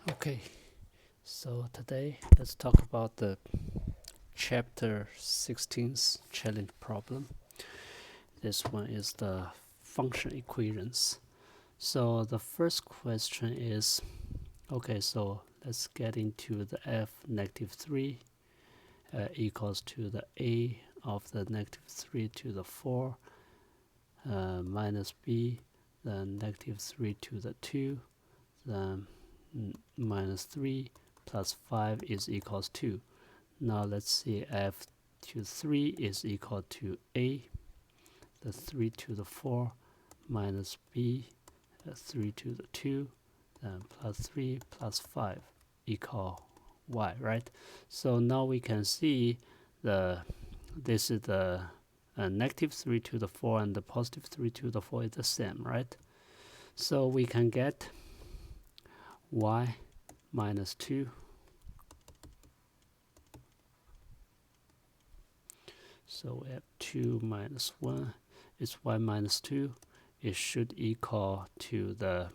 Okay, so today let's talk about the chapter 16's challenge problem. This one is the function equations. So the first question is, okay, so let's get into the f negative 3 equals to the a of the negative 3 to the 4 minus b, then negative 3 to the 2, then minus 3 plus 5 is equals to. Now let's see, f to 3 is equal to a, the 3 to the 4 minus b, the 3 to the 2, then plus 3 plus 5 equal y, right? So now we can see this is the negative 3 to the 4 and the positive 3 to the 4 is the same, right? So we can get y minus 2. So we have 2 minus 1 is y minus 2. It should equal to the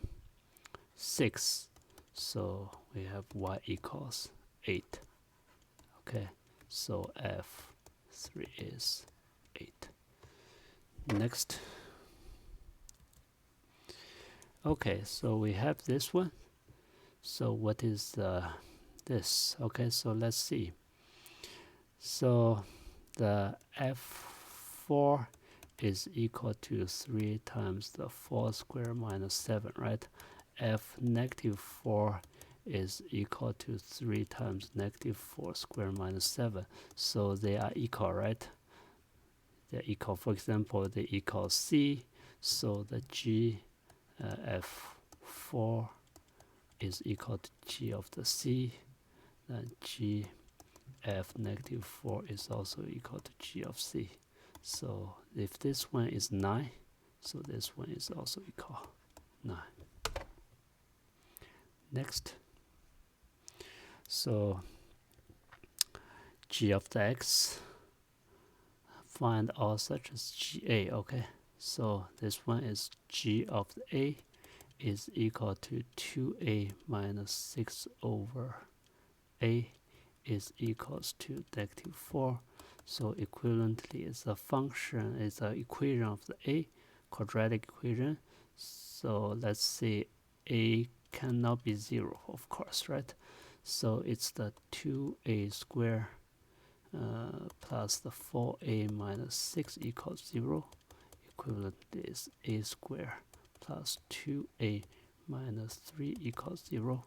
6. So we have y equals 8. Okay, so f3 is 8. Next. Okay, so we have this one. So what is this? Okay, so let's see. So the f4 is equal to 3 times the 4 square minus 7, right? F negative 4 is equal to 3 times negative 4 square minus 7. So they are equal, right? They're equal. For example, they equal C. So the G F4 is equal to G of the C. Then G F negative 4 is also equal to G of C. So if this one is 9, so this one is also equal 9. Next. So G of the X, find all such as GA, okay? So this one is G of the A is equal to 2A minus 6 over A is equals to negative 4. So equivalently, it's a function, it's an equation of the A, quadratic equation. So let's say A cannot be 0, of course, right? So it's the 2A square plus the 4A minus 6 equals 0. Equivalent is A square plus 2A minus 3 equals 0.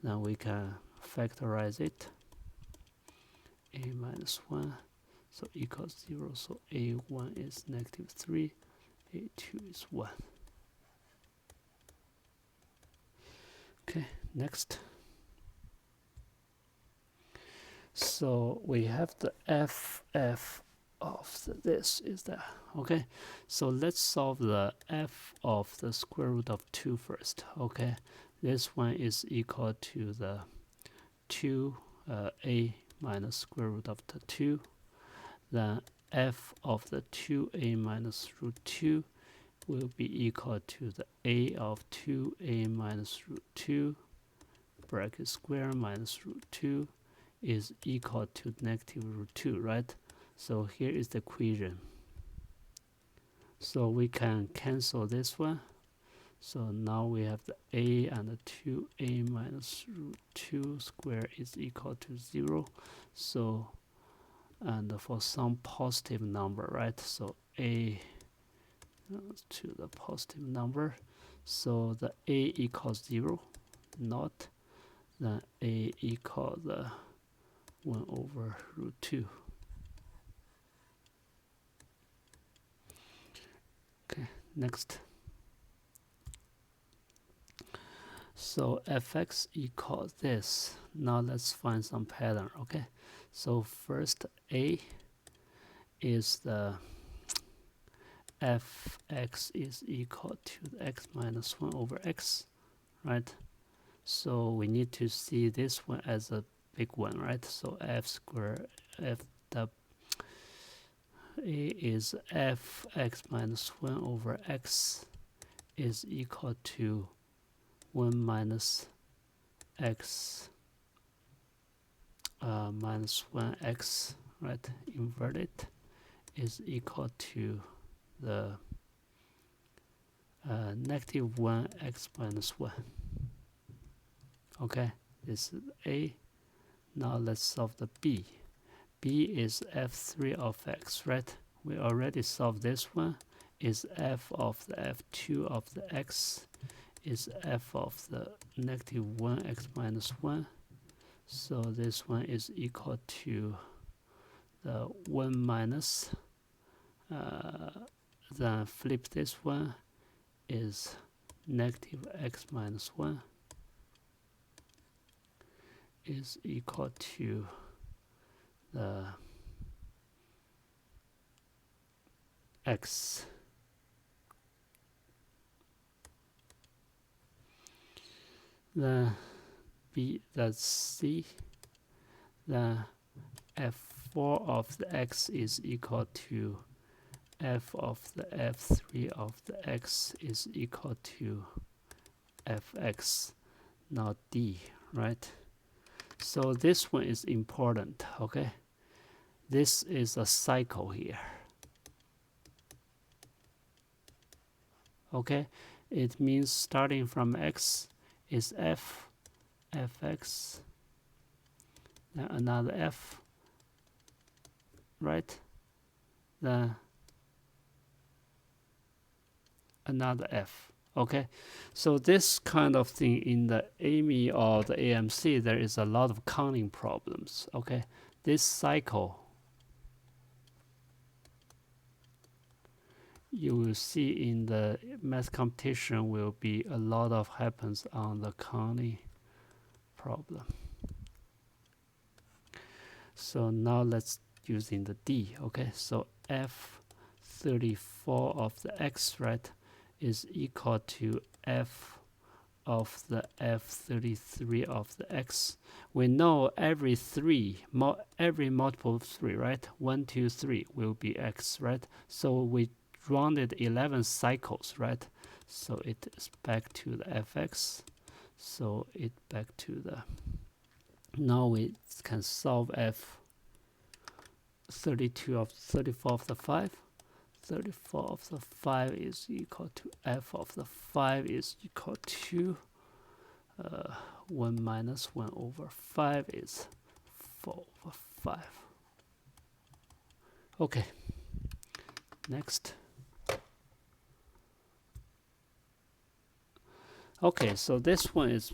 Now we can factorize it. A minus 1, so equals 0. So A1 is negative 3, A2 is 1. Okay, next. So we have the f of this is there. Okay, so let's solve the f of the square root of 2 first. Okay, this one is equal to the 2a minus square root of the 2. Then f of the 2a minus root 2 will be equal to the a of 2a minus root 2 bracket square minus root 2 is equal to negative root 2, right? So here is the equation. So we can cancel this one. So now we have the a and the 2a minus root 2 square is equal to 0. So, and for some positive number, right? So a to the positive number. So the a equals 0, not, then a equals 1 over root 2. Okay, next. So fx equals this. Now let's find some pattern, okay? So first a is the fx is equal to x minus 1 over x, right? So we need to see this one as a big one, right? So f square f the a is fx minus 1 over x is equal to 1 minus x minus 1x, right, inverted, is equal to the negative 1x minus 1. Okay, this is A. Now let's solve the B. B is f3 of x, right? We already solved this one. Is f of the f2 of the x is f of the negative 1x minus 1. So this one is equal to the 1 minus, then flip this one, is negative x minus 1 is equal to the x. Then B, that's C. Then f4 of the x is equal to f of the f3 of the x is equal to fx. Now D, right? So this one is important, okay? This is a cycle here. Okay, it means starting from x is f, fx, then another f, right? Then another f. Okay, so this kind of thing in the AMI or the AMC, there is a lot of counting problems. Okay, this cycle, you will see in the math competition will be a lot of happens on the counting problem. So now let's using the D. Okay, so f34 of the x, right, is equal to f of the f33 of the x. We know every every multiple of 3, right? 1, 2, 3 will be x, right? So we rounded 11 cycles, right? So it is back to the fx. So it back to the, now we can solve f32 of 34 of the 5. 34 of the 5 is equal to f of the 5 is equal to 1 minus 1 over 5 is 4 over 5. Okay, next. Okay, so this one is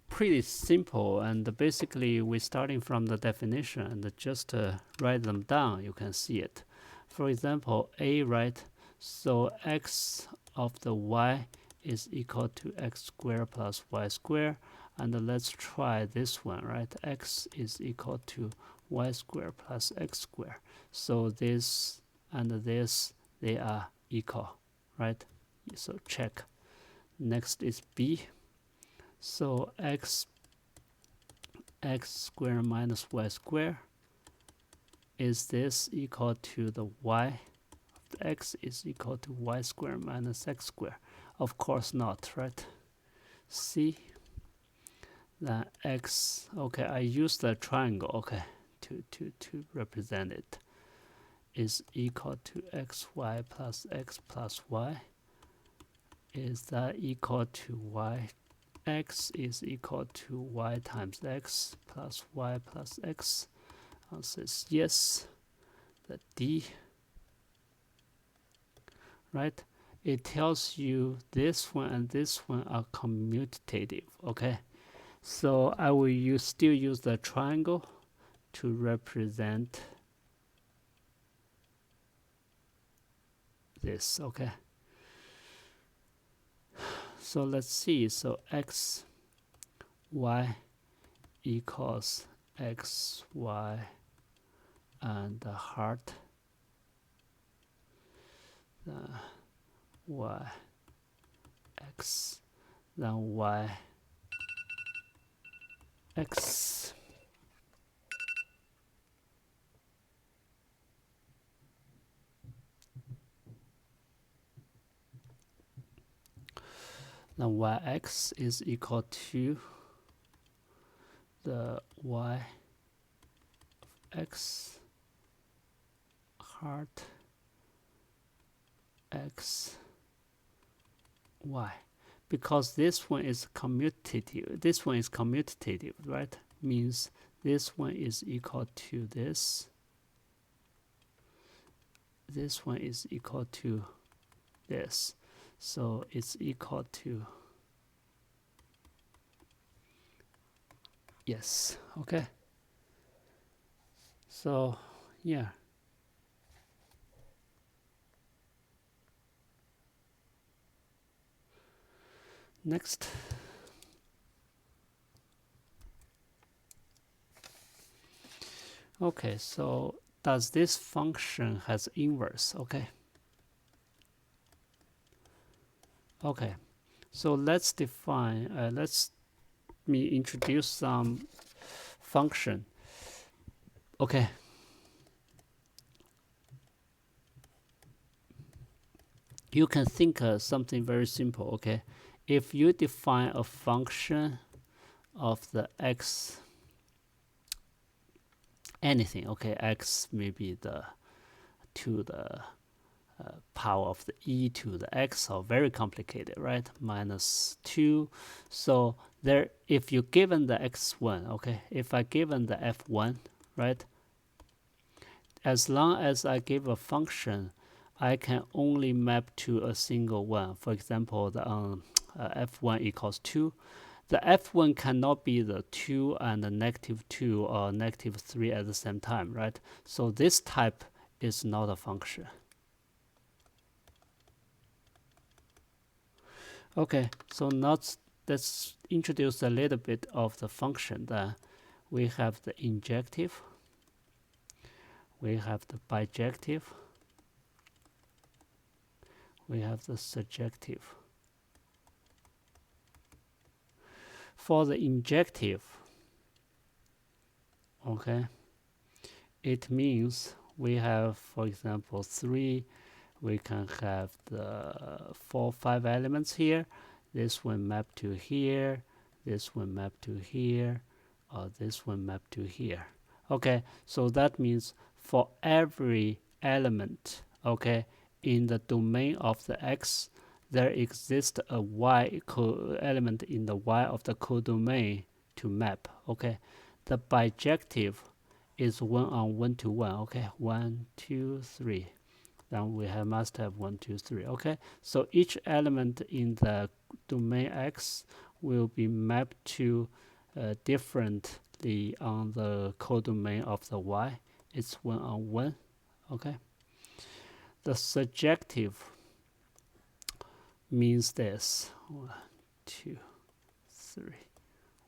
pretty simple, and basically we're starting from the definition and just write them down. You can see it. For example, A, right? So x of the y is equal to x squared plus y squared. And let's try this one, right? X is equal to y squared plus x squared. So this and this, they are equal, right? So check. Next is B. So x squared minus y squared, is this equal to the y? The x is equal to y squared minus x squared. Of course not, right? C. Then x, okay, I use the triangle, okay, to represent it, is equal to xy plus x plus y. Is that equal to y? X is equal to y times x plus y plus x. Answer is yes. The D, right? It tells you this one and this one are commutative, okay? So I will still use the triangle to represent this, okay? So let's see. So x, y equals x, y, and the heart, y, x, then y, x. Then yx is equal to the y of x heart x y, because this one is commutative. This one is commutative, right? Means this one is equal to this. This one is equal to this. So it's equal to, yes, okay. So yeah. Next. Okay, so does this function has inverse? Okay. Okay, so let's define, let's me introduce some function. Okay. You can think something very simple, okay? If you define a function of the x, anything, okay, x maybe the to the power of the e to the x, or very complicated, right? Minus 2. So there, if you given the x1, okay, if I given the f1, right, as long as I give a function, I can only map to a single one. For example, the f1 equals 2. The f1 cannot be the 2 and the -2 or -3 at the same time, right? So this type is not a function. Okay, so now let's introduce a little bit of the function. Then we have the injective, we have the bijective, we have the surjective. For the injective, okay, it means we have, for example, 3. We can have the 4, 5 elements here. This one map to here. This one map to here. Or this one map to here. Okay, so that means for every element, okay, in the domain of the x, there exists a y element in the y of the codomain to map. Okay, the bijective is 1 on 1 to 1. Okay, 1, 2, 3. Then we must have 1, 2, 3. Okay, so each element in the domain x will be mapped to differently on the codomain of the y. It's 1 on 1. Okay, the surjective means this: 1, 2, 3.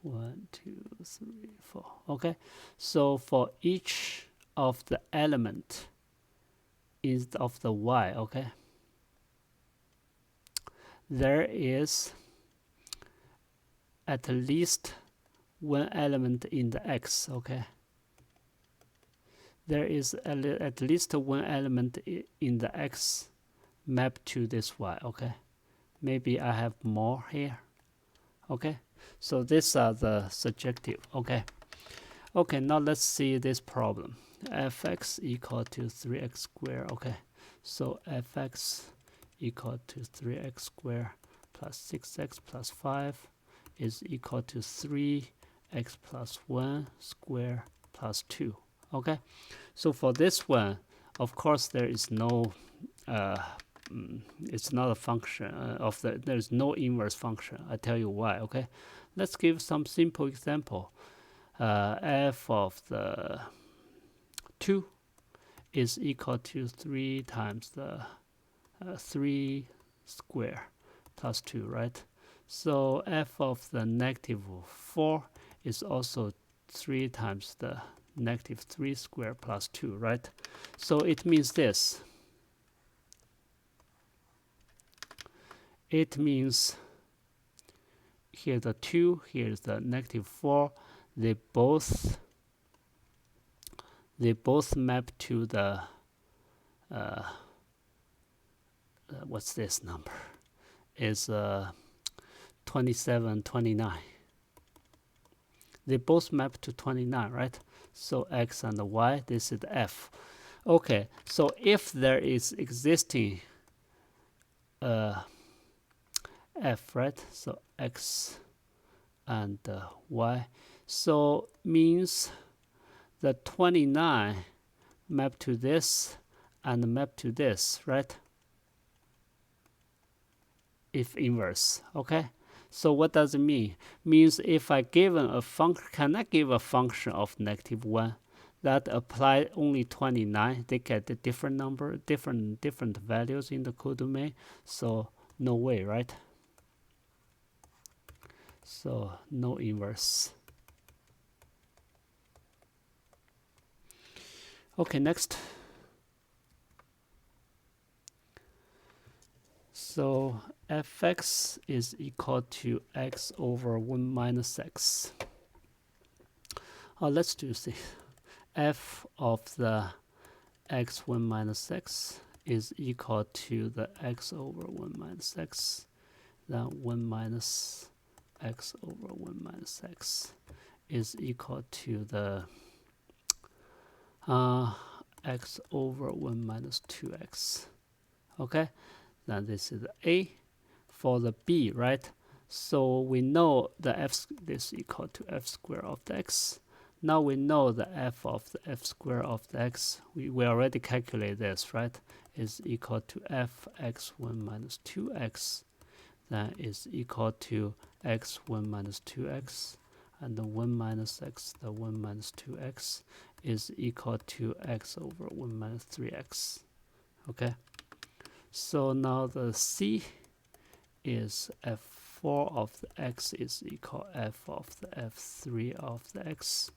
1, 2, 3, 4. Okay, so for each of the element is of the y, okay, there is at least one element in the x. Okay, there is at least one element in the x mapped to this y. Okay, maybe I have more here. Okay, so these are the surjective. Okay, okay, now let's see this problem. Fx equal to 3x squared. Okay, so fx equal to 3x squared plus 6x plus 5 is equal to 3x plus 1 squared plus 2. Okay, so for this one, of course, there is no it's not a function of the, there's no inverse function. I tell you why. Okay, let's give some simple example. F of the 2 is equal to 3 times the 3 square plus 2, right? So f of the -4 is also 3 times the -3 square plus 2, right? So it means this. It means here the 2, here is the -4. They both map to the what's this number? Is 27, 29. They both map to 29, right? So x and y, this is f. Okay, so if there is existing f, right? So x and y, so means the 29 map to this and map to this, right? If inverse, okay? So what does it mean? Means if I given a function, can I give a function of -1 that apply only 29? They get the different number, different values in the codomain. So no way, right? So no inverse. Okay, next. So fx is equal to x over 1 minus x. Let's do this. F of the x1 minus x is equal to the x over 1 minus x. Then 1 minus x over 1 minus x is equal to the x over 1 minus 2x. Okay, then this is a. For the b, right? So we know the f is equal to f squared of the x. Now we know the f of the f squared of the x. We already calculate this, right? Is equal to f x1 minus 2x. That is equal to x1 minus 2x. And the 1 minus x, the 1 minus 2x is equal to x over 1 minus 3x. Okay? So now the c is f4 of the x is equal f of the f3 of the x.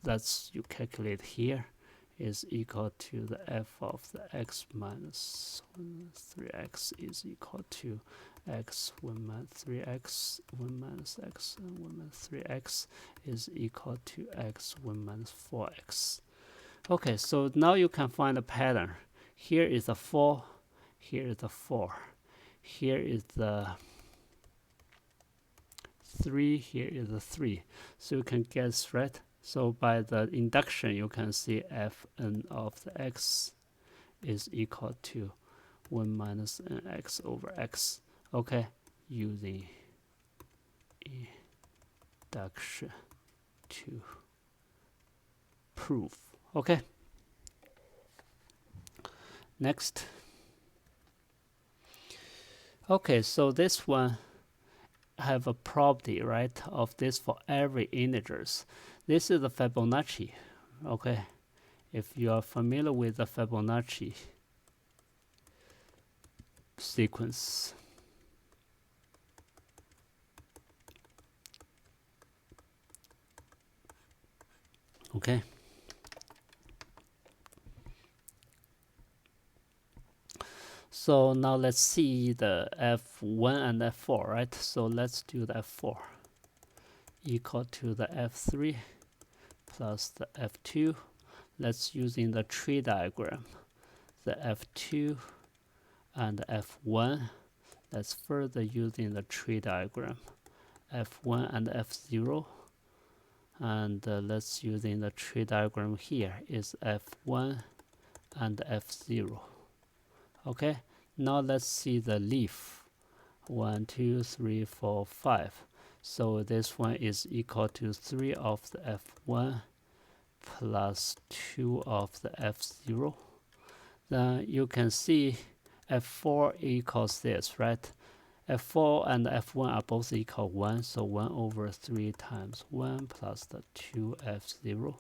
That's you calculate here is equal to the f of the x minus 3x is equal to x 1 minus 3x 1 minus x and 1 minus 3x is equal to x 1 minus 4x. Okay, so now you can find a pattern. Here is a 4, here is a 4. Here is the 3, here is the 3. So you can guess, right? So by the induction, you can see fn of the x is equal to 1 minus nx over x. Okay, using induction to prove. Okay. Next. Okay, so this one have a property, right, of this for every integers. This is the Fibonacci. Okay, if you are familiar with the Fibonacci sequence. Okay. So now let's see the f1 and f4, right? So let's do the f4 equal to the f3 plus the f2. Let's using the tree diagram, the f2 and f1. Let's further using the tree diagram, f1 and f0. And let's using the tree diagram here is f1 and f0. Okay, now let's see the leaf. 1, 2, 3, 4, 5. So this one is equal to 3 of the f1 plus 2 of the f0. Then you can see f4 equals this, right? f4 and f1 are both equal 1, so 1 over 3 times 1 plus the 2f0.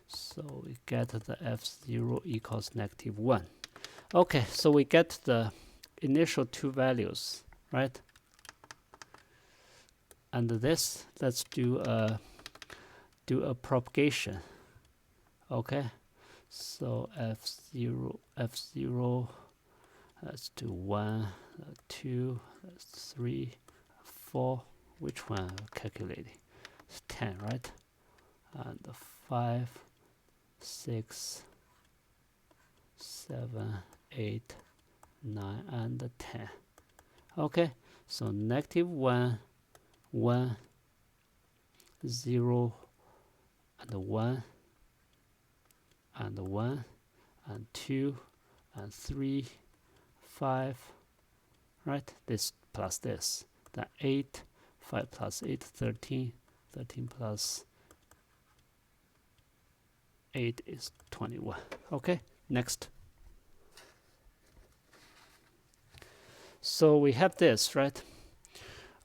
So we get the f0 equals -1. Okay, so we get the initial two values, right? And this, let's do a propagation. Okay, so f0, let's do 1, 2, 3, 4. Which one calculating? It's 10, right? And 5, 6, 7, 8, 9, and 10. Okay, so -1, 1, 0 and 1 and 1 and 2 and 3, 5, right? This plus this. Then 8, 5 plus 8, 13, 13 plus 8 is 21. Okay, next. So we have this, right?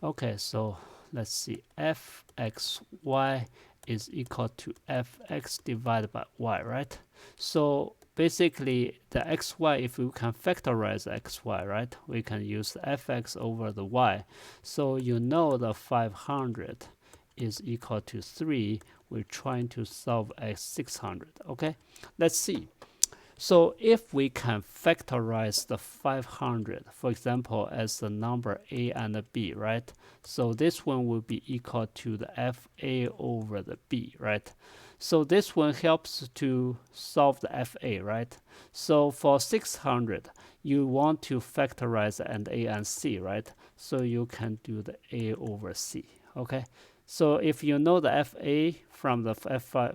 Okay, so let's see. fxy is equal to fx divided by y, right? So basically, the xy, if we can factorize xy, right, we can use fx over the y. So you know the 500 is equal to 3. We're trying to solve x 600. Okay, let's see. So if we can factorize the 500, for example, as the number a and the b, right? So this one will be equal to the fa over the b, right? So this one helps to solve the fa, right? So for 600, you want to factorize and a and c, right? So you can do the a over c, okay? So if you know the fa from the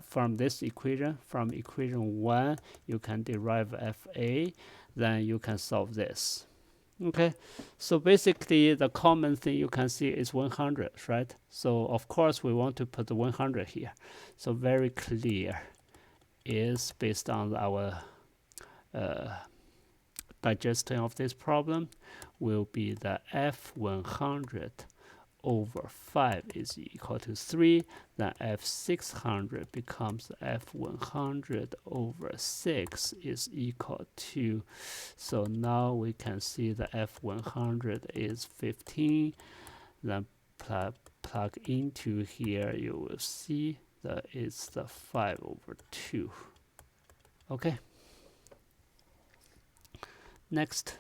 from this equation, from equation 1, you can derive fa, then you can solve this. Okay, so basically the common thing you can see is 100, right? So of course we want to put the 100 here. So very clear is based on our digestion of this problem will be the f100 over 5 is equal to 3, then f600 becomes f100 over 6 is equal to, so now we can see the f100 is 15, then plug into here, you will see that it's the 5 over 2. Okay. Next.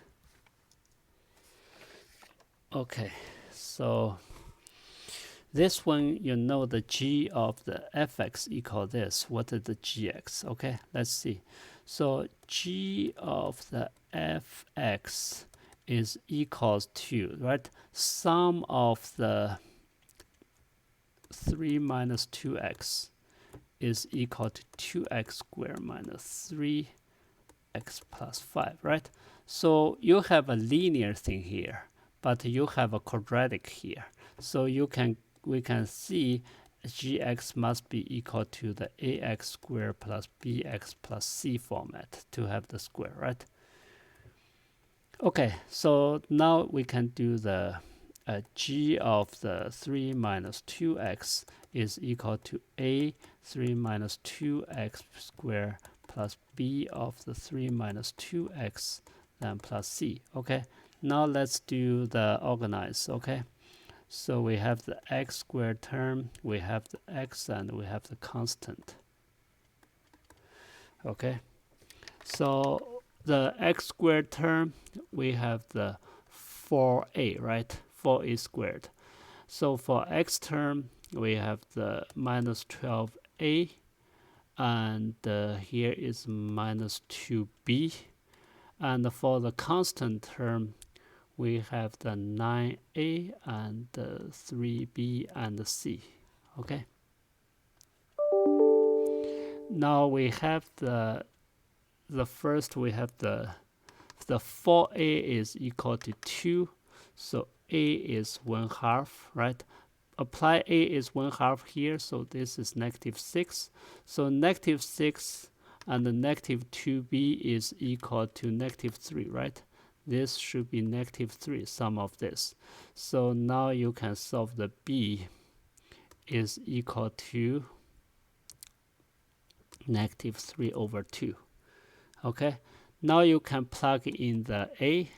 Okay, so this one, you know the g of the fx equal this. What is the gx? Okay, let's see. So g of the fx is equals to, right, sum of the 3 minus 2x is equal to 2x squared minus 3x plus 5, right? So you have a linear thing here, but you have a quadratic here. So we can see gx must be equal to the ax squared plus bx plus c format to have the square, right? Okay, so now we can do the g of the 3 minus 2x is equal to a 3 minus 2x squared plus b of the 3 minus 2x then plus c. Okay, now let's do the organize. Okay, so we have the x squared term, we have the x, and we have the constant. Okay, so the x squared term, we have the 4a, right? 4a squared. So for x term, we have the minus 12a, and here is minus 2b. And for the constant term, we have the 9a and 3b and c. Okay. Now we have the first, we have the 4a is equal to 2, so a is 1/2, right? Apply a is 1/2 here, so this is negative 6. So negative 6 and the negative 2b is equal to negative 3, right? This should be negative 3, sum of this. So now you can solve the b is equal to negative 3 over 2. Okay, now you can plug in the a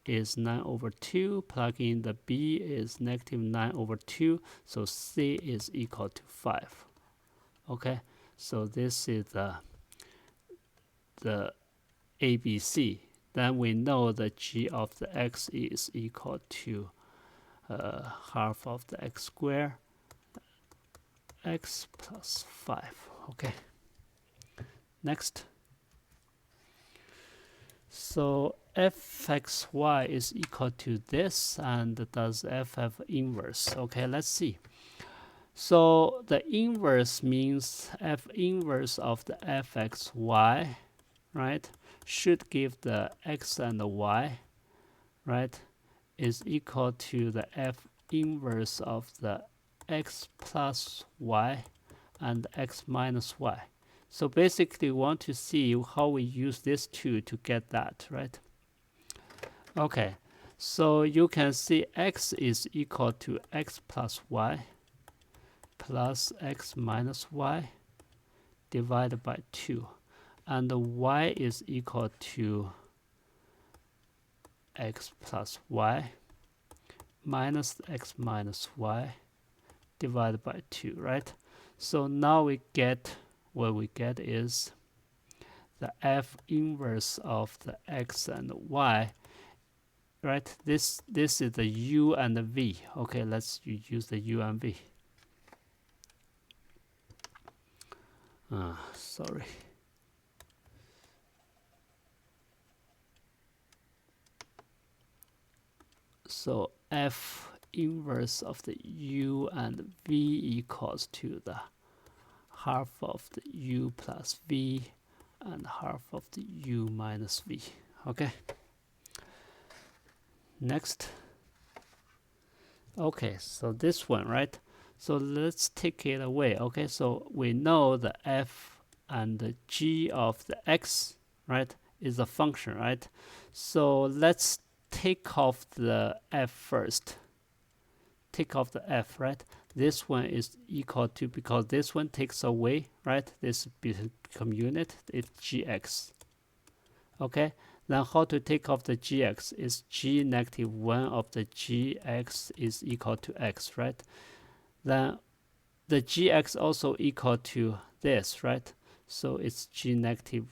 is 9 over 2, plug in the b is negative 9 over 2, so c is equal to 5. Okay, so this is the ABC. Then we know that g of the x is equal to half of the x squared, x plus 5. Okay, next. So fxy is equal to this, and does f have inverse? Okay, let's see. So the inverse means f inverse of the fxy, right, should give the x and the y, right, is equal to the f inverse of the x plus y and x minus y. So basically we want to see how we use these two to get that, right? Okay, so you can see x is equal to x plus y plus x minus y divided by 2. And y is equal to x plus y minus x minus y divided by 2, right? So now we get, what we get is the f inverse of the x and y, right? This is the u and the v. Okay, let's use the u and v. Sorry. So f inverse of the u and v equals to the half of the u plus v and half of the u minus v. Okay. Next. Okay, so this one, right? So let's take it away. Okay, so we know the f and the g of the x, right, is a function, right? So let's take off the f first. Take off the f, right? This one is equal to, because this one takes away, right? This become unit, it's gx. Okay, then how to take off the gx is g negative 1 of the gx is equal to x, right? Then the gx also equal to this, right? So it's g negative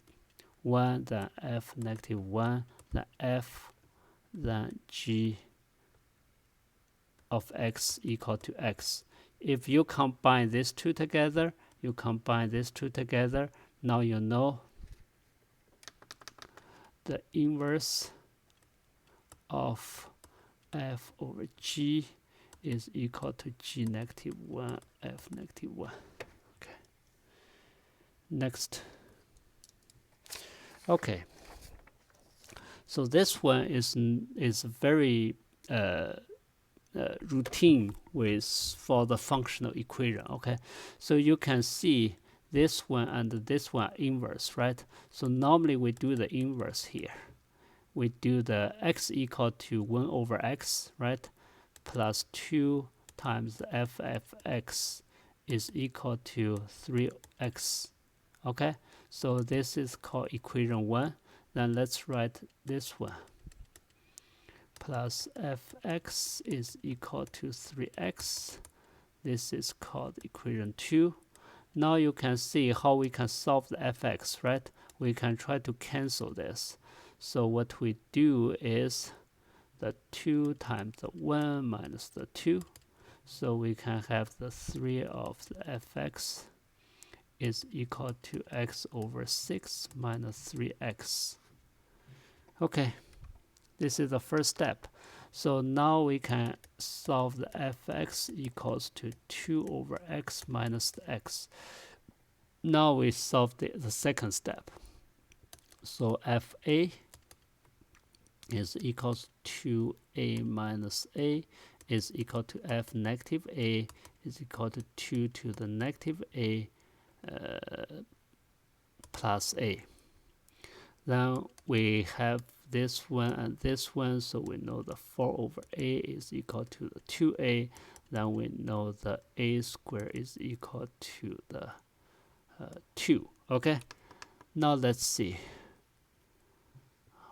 1, then f negative 1, then f, then g of x equal to x. If you combine these two together, now you know the inverse of f over g is equal to g negative 1 f negative 1. Okay. Next. Okay. So this one is very routine with for the functional equation. Okay, so you can see this one and this one are inverse, right? So normally we do the inverse here. We do the x equal to 1 over x, right, plus 2 times the f(x) is equal to 3x. Okay, so this is called equation 1. Then let's write this one. Plus fx is equal to 3x. This is called equation 2. Now you can see how we can solve the fx, right? We can try to cancel this. So what we do is the 2 times the 1 minus the 2. So we can have the 3 of the fx is equal to x over 6 minus 3x. Okay. This is the first step. So now we can solve the fx equals to 2 over x minus the x. Now we solve the second step. So fa is equals to a minus a is equal to f negative a is equal to 2 to the negative a plus a. Then we have this one and this one, so we know the 4 over a is equal to the 2a. Then we know the a squared is equal to the 2. Okay, now let's see.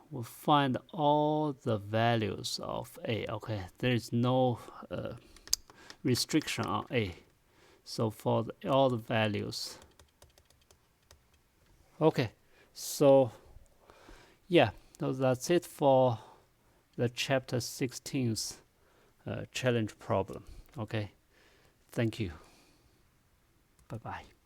We'll find all the values of a. Okay, there is no restriction on a. So for all the values. Okay, so yeah. So that's it for the chapter 16's challenge problem. Okay, thank you. Bye-bye.